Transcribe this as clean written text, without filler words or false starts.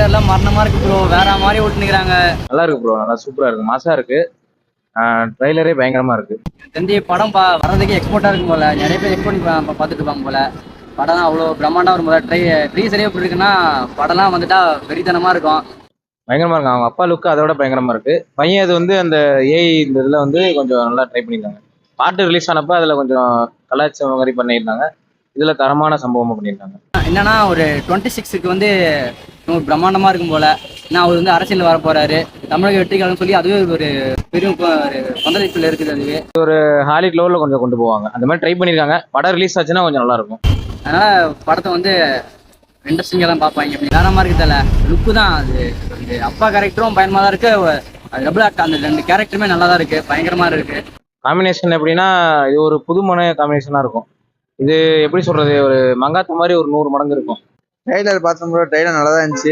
ட்ரெய்லர்லாம் மரணமா இருக்கு ப்ரோ. வேற மாதிரி ஓட்டுனுக்கிறாங்க. நல்லா இருக்கு ப்ரோ, நல்லா சூப்பரா இருக்கு, மாசா இருக்கு. ட்ரெய்லரே பயங்கரமா இருக்கு. தெரிஞ்சு படம் வர்றதுக்கு எக்ஸ்போர்ட்டா இருக்கும் போல. நிறைய பேர் எக்ஸ்போர்ட் பார்த்துட்டு இருப்பாங்க போல. படம் அவ்வளோ பிரம்மாண்டா இருக்கும் போல. ட்ரீசரே எப்படி இருக்குன்னா படம்லாம் வந்துட்டா வெறித்தனமா இருக்கும். பயங்கரமா இருக்கு. அவங்க அப்பா லுக்கு அதோட பயங்கரமா இருக்கு. பையன் இது வந்து அந்த ஏஐ இந்த இதுல வந்து கொஞ்சம் நல்லா ட்ரை பண்ணியிருந்தாங்க. பாட்டு ரிலீஸ் ஆனப்ப அதுல கொஞ்சம் கலாச்சார மாதிரி பண்ணியிருந்தாங்க. இதுல தரமான சம்பவமா பண்ணியிருந்தாங்க. என்னன்னா ஒரு 26க்கு வந்து பிரம்மாண்டமா இருக்கும் போல. ஏன்னா அவர் வந்து அரசியல் வர போறாரு. தமிழக வெற்றிகள்னு சொல்லி அதுவே ஒரு பெரும் ஒரு கொந்தளிப்பில் இருக்குது. அதுவே ஹாலிவுட் லெவலில் கொஞ்சம் கொண்டு போவாங்க, அந்த மாதிரி ட்ரை பண்ணியிருக்காங்க. படம் ரிலீஸ் ஆச்சுன்னா கொஞ்சம் நல்லா இருக்கும். அதனால படத்தை வந்து இன்ட்ரெஸ்டிங்காக தான் பார்ப்பாங்க. அப்படி வேறமா இருக்குதுல்ல லுக்கு தான் அது. அப்பா கேரக்டரும் பயங்கரமாக தான் இருக்கு. டபுள் ஆக்ட் அந்த 2 கேரக்டருமே நல்லா தான் இருக்கு, பயங்கரமா இருக்கு. காம்பினேஷன் எப்படின்னா இது ஒரு புதுமான காம்பினேஷனா இருக்கும். இது எப்படி சொல்றது, ஒரு மங்காத்த மாதிரி ஒரு 100 மடங்கு இருக்கும். ட்ரெய்லர் பார்த்தோம் ப்ரோ, ட்ரெய்லர் நல்லா தான் இருந்துச்சு.